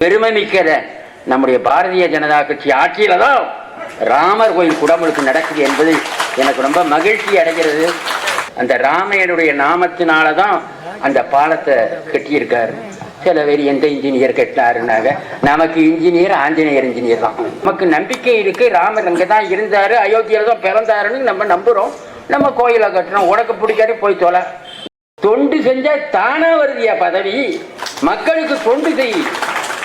பெருமை மிக்கத நம்முடைய பாரதிய ஜனதா கட்சி ஆட்சியில தான் ராமர் கோயில் குடமுழுக்கு நடக்குது என்பது எனக்கு ரொம்ப மகிழ்ச்சி அடைகிறது. அந்த ராமையனுடைய நாமத்தினாலதான் அந்த பாலத்தை கட்டியிருக்காரு. சில பேர் எந்த இன்ஜினியர் கட்டினாருனாங்க, நமக்கு இன்ஜினியர் ஆஞ்சநேயர் இன்ஜினியர் தான். நமக்கு நம்பிக்கை இருக்கு, ராமர் அங்கே தான் இருந்தாரு, அயோத்தியில தான் பிறந்தாருன்னு நம்ம நம்புறோம். நம்ம கோயிலை கட்டுறோம். உனக்கு பிடிக்காது போய் தொலை. தொண்டு செஞ்சா தானா வருதியா பதவி? மக்களுக்கு தொண்டு செய்.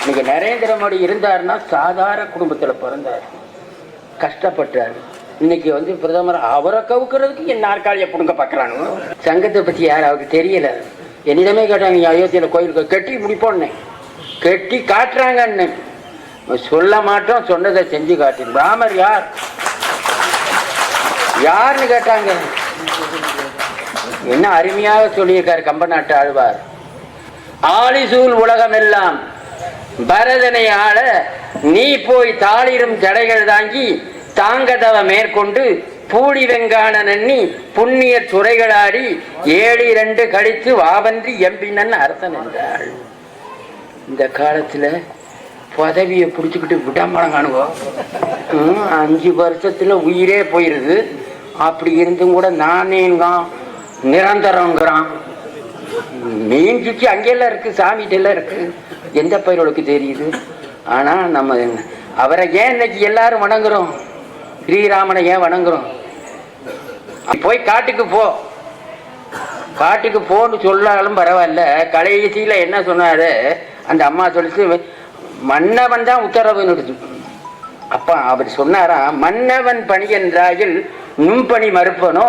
இன்னைக்கு நரேந்திர மோடி இருந்தாருன்னா சாதாரண குடும்பத்துல பிறந்தார், கஷ்டப்பட்டாரு. இன்னைக்கு பிரதமர் அவரை கவுக்கிறதுக்கு என் நாற்காலியை புடுங்க பார்க்கறானு. சங்கத்தை பத்தி யாராவது தெரியல. என்னிடமே கேட்டாங்க, அயோத்தியில கோயிலுக்கு கட்டி முடிப்போன்னு, கட்டி காட்டுறாங்கன்னு. சொல்ல மாட்டோம், சொன்னதை செஞ்சு காட்டு. ராமர் யார் யாருன்னு கேட்டாங்க. என்ன அருமையாக சொல்லியிருக்காரு கம்பநாட்டு ஆழ்வார். ஆலிசூல் உலகம் எல்லாம் பரதனை ஆள நீ போய் தாளிரும் ஜடைகள் தாங்கி தாங்கதவ மேற்கொண்டு பூடி வெங்கான நன்னி புண்ணிய துறைகளாடி 7 கழித்து வாவன்றி எம்பினன் அரசன் என்றாள். இந்த காலத்துல பதவியை பிடிச்சுக்கிட்டு விடாமலங்கானுவோம். 5 வருஷத்துல உயிரே போயிருது. அப்படி இருந்தும் கூட நானேங்கான் நிரந்தரங்கிறான். மீன் சுற்றி அங்கெல்லாம் இருக்கு, சாமிகிட்ட இருக்கு, எந்த பயிர்களுக்கு தெரியுது. ஆனா நம்ம அவரை ஏன் இன்னைக்கு எல்லாரும் வணங்குறோம்? ஸ்ரீராமனை ஏன் வணங்குறோம்? போய் காட்டுக்கு போ, காட்டுக்கு போன்னு சொல்லாலும் பரவாயில்ல. கடைசியில என்ன சொன்னாரு அந்த அம்மா சொல்லிச்சு, மன்னவன் தான் உத்தரவு. அப்ப அவர் சொன்னாரா, மன்னவன் பணி என்றாயில் நும்பணி மறுப்பனோ,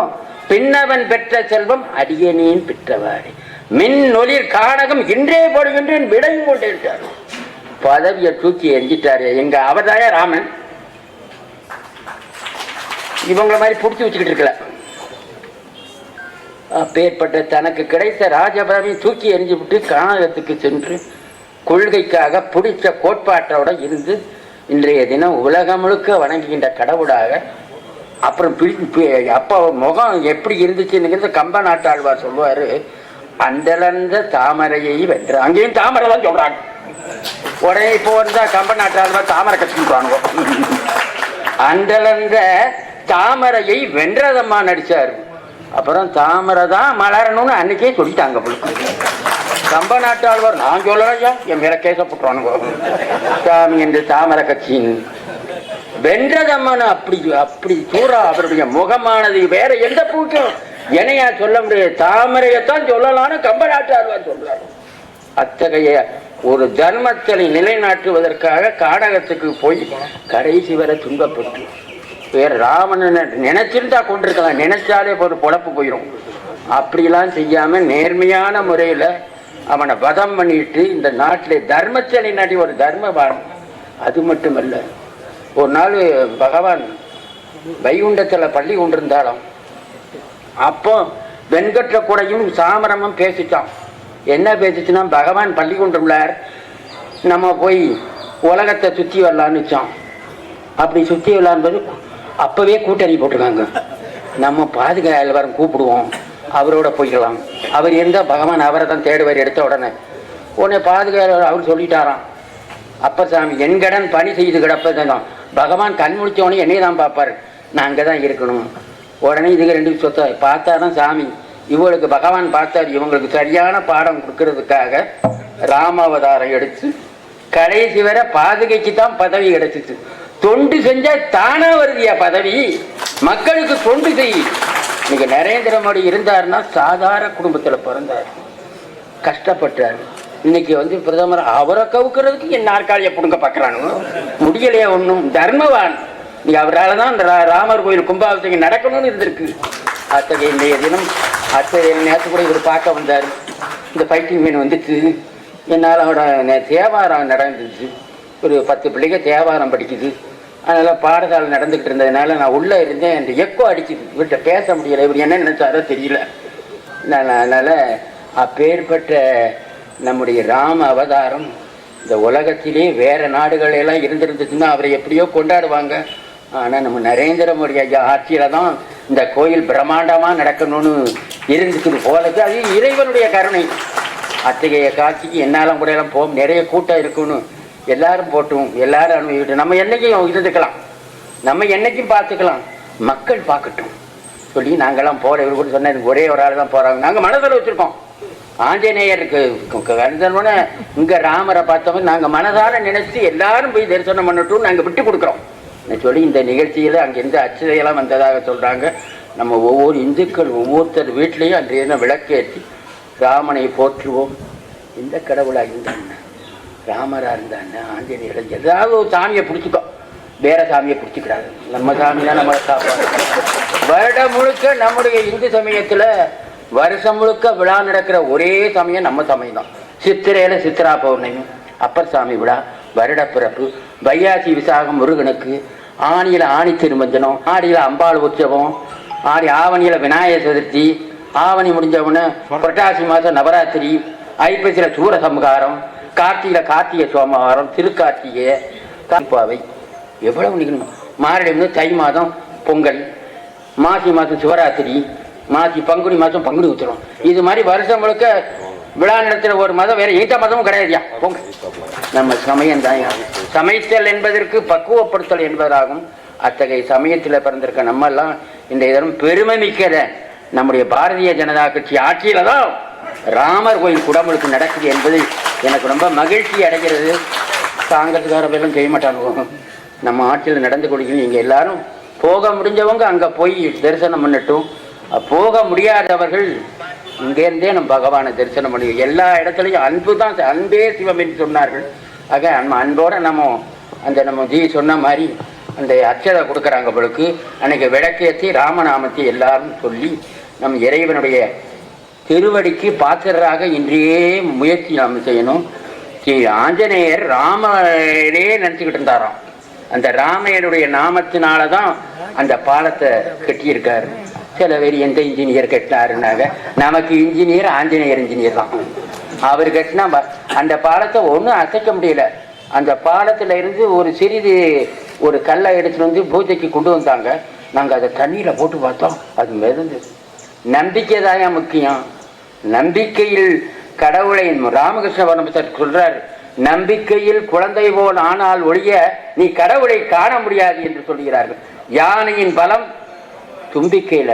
பின்னவன் பெற்ற செல்வம் அடியனேன் பெற்றவாறு, மின் ஒளிர் காணகம் இன்றே போடுகின்றேன் விடையும் கொண்டே இருக்கார். பதவியை தூக்கி எரிஞ்சிட்டாரு. எங்க அவதாய ராமன் இவங்களை மாதிரி பிடிச்சி வச்சுக்கிட்டு இருக்கல. அப்பேற்பட்ட தனக்கு கிடைத்த ராஜபதவியை தூக்கி எரிஞ்சு விட்டு கானகத்துக்கு சென்று கொள்கைக்காக பிடிச்ச கோட்பாட்டோட இருந்து இன்றைய தினம் உலகம் முழுக்க வணங்குகின்ற கடவுளாக. அப்புறம் அப்போ முகம் எப்படி இருந்துச்சுன்னு கம்ப நாட்டாழ்வார் சொல்லுவாரு, அண்டலந்த தாமரையை வென்ற. அங்கேயும் தாமரை தான் சொல்றாங்க. உடனே இப்போ வந்தா கம்ப நாட்டாழ்வார் தாமரை கற்றுக்குறானுவோ. அண்டலந்த தாமரையை வென்றதம்மா நடிச்சாரு. அப்புறம் தாமரை தான் மலரணும்னு அன்னைக்கே சொல்லிட்டாங்க. கம்ப நாட்டாழ்வார் நான் சொல்லலையா, என் மேல கேசப்பட்டுறானுவோ. சாமி என்று தாமரை கட்சியின் வென்றதம்மான்னு அப்படி அப்படி சூறா அவருடைய முகமானது வேற எந்த பூக்கும் என்னையா சொல்ல முடியாது. தாமரையத்தான் சொல்லலான்னு கம்ப நாட்டாழ்வார் சொல்றாரு. அத்தகைய ஒரு தர்மத்தை நிலைநாட்டுவதற்காக காடகத்துக்கு போய் கடைசி வரை துன்பப்பட்டு வேற ராவணனை நினைச்சிருந்தா கொண்டிருக்கலாம், நினைச்சாலே ஒரு பொழப்பு போயிடும். அப்படிலாம் செய்யாம நேர்மையான முறையில அவனை வதம் பண்ணிட்டு இந்த நாட்டிலே தர்மத்தை நிலைநாட்டி ஒரு தர்மவான். அது மட்டுமல்ல, ஒரு நாள் பகவான் வைகுண்டத்துல பள்ளி கொண்டிருந்தாலும் அப்போ வெண்கற்ற கூடையும் சாமரமும் பேசிட்டான். என்ன பேசிச்சுன்னா, பகவான் பள்ளி கொண்டுள்ளார், நம்ம போய் உலகத்தை சுற்றி வரலான்னு வச்சோம். அப்படி சுற்றி வரலான்னு அப்பவே கூட்டணி போட்டிருக்காங்க. நம்ம பாதுகாவலர் கூப்பிடுவோம், அவரோட போய்க்கலாம். அவர் இருந்தால் பகவான் அவரை தான் தேடுவார். எடுத்த உடனே பாதுகாவலர் அவர் சொல்லிட்டாராம், அப்ப சாமி என் கடன் பணி செய்து கிடப்பதுதான், பகவான் கண் முடிச்சவனே என்னை தான் பார்ப்பாரு, நான் அங்கே தான் இருக்கணும். உடனே இதுக்கு 2 சொத்தை பார்த்தாதான் சாமி இவங்களுக்கு பகவான் பார்த்தார். இவங்களுக்கு சரியான பாடம் கொடுக்கறதுக்காக ராமாவதாரம் எடுத்து கடைசி வரை பாதுகைக்கு தான் பதவி கிடைச்சிச்சு. தொண்டு செஞ்சா தானா வருதியா பதவி? மக்களுக்கு தொண்டு செய். இன்னைக்கு நரேந்திர மோடி இருந்தாருன்னா சாதாரண குடும்பத்துல பிறந்தார், கஷ்டப்பட்டாரு. இன்னைக்கு பிரதமர் அவரை கவுக்கிறதுக்கு என் நாற்காலியை புடுங்க பார்க்கறானு. முடியலையா ஒன்றும். தர்மவான். நீ அவரால் தான் இந்த ராமர் கோயில் கும்பாபிஷேகம் நடக்கணும்னு இருந்திருக்கு. அத்தகைய இன்றைய தினம் அத்தகைய நேரத்து கூட இவர் பார்க்க வந்தார். இந்த ஃபைட்டிங் மீன் வந்துச்சு. என்னால் அவரோட தேவாரம் நடந்துச்சு. ஒரு 10 பிள்ளைங்க தேவாரம் படிக்குது. அதனால் பாடசாலை நடந்துக்கிட்டு இருந்ததுனால நான் உள்ளே இருந்தேன். அந்த எக்கோ அடிக்குது, இவர்கிட்ட பேச முடியலை. இவர் என்ன நினைச்சாரோ தெரியல. அதனால் அப்பேற்பட்ட நம்முடைய ராம அவதாரம் இந்த உலகத்திலே வேற நாடுகளெல்லாம் இருந்திருந்துச்சுன்னா அவரை எப்படியோ கொண்டாடுவாங்க. ஆனால் நம்ம நரேந்திர மோடி ஐயா ஆட்சியில தான் இந்த கோயில் பிரம்மாண்டமாக நடக்கணும்னு இருந்துக்குது போலது. அது இறைவனுடைய கருணை. அத்தகைய காட்சிக்கு என்னாலும் கூட எல்லாம் போகும். நிறைய கூட்டம் இருக்குன்னு எல்லாரும் போட்டும், எல்லாரும் அனுபவிக்கட்டும், நம்ம என்னைக்கும் இருந்துக்கலாம், நம்ம என்னைக்கும் பார்த்துக்கலாம், மக்கள் பார்க்கட்டும் சொல்லி நாங்கள்லாம் போகிற. இவர் கூட சொன்னது ஒரே ஒரு ஆள் தான் போகிறாங்க. நாங்கள் மனதில் வச்சுருக்கோம் ஆஞ்சநேயருக்கு கருந்தனோட இங்கே ராமரை பார்த்தவங்க நாங்கள் மனதார நினைச்சு எல்லாரும் போய் தரிசனம் பண்ணட்டும் நாங்கள் விட்டு கொடுக்குறோம் சொல்லி இந்த நிகழ்ச்சியில் அங்கே எந்த அச்சுதையெல்லாம் வந்ததாக சொல்கிறாங்க. நம்ம ஒவ்வொரு இந்துக்கள் ஒவ்வொருத்தர் வீட்லேயும் அன்றைய தினம் விளக்கேற்றி ராமனை போற்றுவோம். இந்த கடவுளாக இருந்தாங்க, ராமராக இருந்தாங்க, ஆஞ்சநேயர் ஏதாவது ஒரு சாமியை பிடிச்சிக்கோ, வேற சாமியை பிடிச்சிக்கிறாரு. நம்ம சாமி தான் நம்மளை சாப்பிடுவாங்க. வருடம் முழுக்க நம்முடைய இந்து சமயத்தில் வருஷம் முழுக்க விழா நடக்கிற ஒரே சமயம் நம்ம சமயம் தான். சித்திரையில் சித்திரா பௌர்ணமி, அப்பர் சாமி விழா, வருடப்பிறப்பு, வையாசி விசாகம் முருகனுக்கு, ஆணியில் ஆணி திருமஞ்சனம், ஆடியில் அம்பாள் உற்சவம், ஆவணியில் விநாயகர் சதுர்த்தி, ஆவணி முடிஞ்சவுடனே புரட்டாசி மாதம் நவராத்திரி, ஐப்பசியில் சூர சம்ஹாரம், கார்த்திகையில் கார்த்திகை சோமவாரம், திருக்கார்த்திகை, காப்பாவை, எவ்வளவு நிகழ்வு. மாரடி தை மாதம் பொங்கல், மாசி மாதம் சிவராத்திரி, மாசி பங்குனி மாதம் பங்குனி உத்திரம். இது மாதிரி வருஷம் முழுக்க விழா நடத்துகிற ஒரு மதம் வேற எந்த மதமும் கிடையாதுயா. பொங்கல் நம்ம சமயம் தான். சமைத்தல் என்பதற்கு பக்குவப்படுத்தல் என்பதாகும். அத்தகைய சமயத்தில் பிறந்திருக்க நம்மெல்லாம் இந்த இதரம் பெருமை மிக்கத நம்முடைய பாரதிய ஜனதா கட்சி ஆட்சியில தான் ராமர் கோயில் குடமுழுக்கு நடக்குது என்பது எனக்கு ரொம்ப மகிழ்ச்சி அடைகிறது. காங்கிரஸ்காரர்களும் செய்ய மாட்டாங்க. நம்ம ஆட்சியில் நடந்து கொடுக்கணும். நீங்கள் எல்லாரும் போக முடிஞ்சவங்க அங்கே போய் தரிசனம் பண்ணட்டும். போக முடியாதவர்கள் இங்கேருந்தே நம்ம பகவானை தரிசனம் பண்ணி எல்லா இடத்துலையும் அன்பு தான், அன்பே சிவம் என்று சொன்னார்கள். ஆக நம்ம அன்போடு நம்ம ஜி சொன்ன மாதிரி அந்த அச்சதை கொடுக்குறாங்க பொழுது அன்னைக்கு விளக்கேற்றி ராமநாமத்தை எல்லாரும் சொல்லி நம் இறைவனுடைய திருவடிக்கு பாத்திரராக இன்றையே முயற்சி நாம் செய்யணும். ஆஞ்சநேயர் ராமரே நினச்சிக்கிட்டு இருந்தாராம். அந்த ராமையனுடைய நாமத்தினால தான் அந்த பாலத்தை கட்டியிருக்காரு. சில பேர் எந்த இன்ஜினியர் கட்டினாருனாங்க, நமக்கு இன்ஜினியர் ஆஞ்சநேயர் இன்ஜினியர் தான். அவர் கட்டினா அந்த பாலத்தை ஒன்றும் அசைக்க முடியல. அந்த பாலத்தில் இருந்து ஒரு சிறிது ஒரு கல்லை எடுத்துட்டு வந்து பூஜைக்கு கொண்டு வந்தாங்க. நாங்கள் அதை தண்ணியில் போட்டு பார்த்தோம், அது மிதந்தது. நம்பிக்கை தான் முக்கியம். நம்பிக்கையில் கடவுளை ராமகிருஷ்ண பரமஹம்சர் சொல்றார், நம்பிக்கையில் குழந்தை போல் ஆனால் ஒழிய நீ கடவுளை காண முடியாது என்று சொல்கிறார்கள். யானையின் பலம் தும்பிக்கையில்,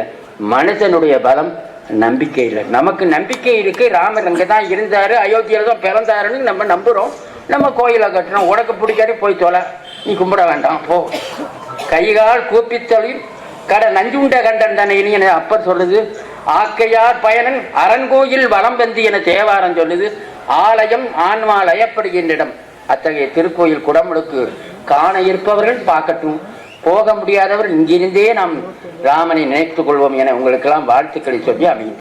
மனுஷனுடைய பலம் நம்பிக்கையில். நமக்கு நம்பிக்கை இருக்கு, ராமர் அங்கே தான் இருந்தாரு, அயோத்தியில தான் பிறந்தாருன்னு நம்ம நம்புறோம். நம்ம கோயிலை கட்டுறோம். உனக்கு பிடிக்காது போய் தொலை, நீ கும்பிட வேண்டாம் போ. கைகால் கூப்பித்தொழில் கட நஞ்சுண்ட கண்டன் தானே என அப்பர் சொல்லுது. ஆக்கையார் பயனன் அரண்கோயில் வலம் வந்து என தேவாரம் சொல்லுது. ஆலயம் ஆன்மா லயப்படுகின்ற இடம். அத்தகைய திருக்கோயில் குடமுழுக்கு காண இருப்பவர்கள் பார்க்கட்டும், போக முடியாதவர் இங்கிருந்தே நாம் ராமனை நினைத்துக் கொள்வோம் என உங்களுக்கெல்லாம் வாழ்த்துக்களை சொல்லி அமையும்.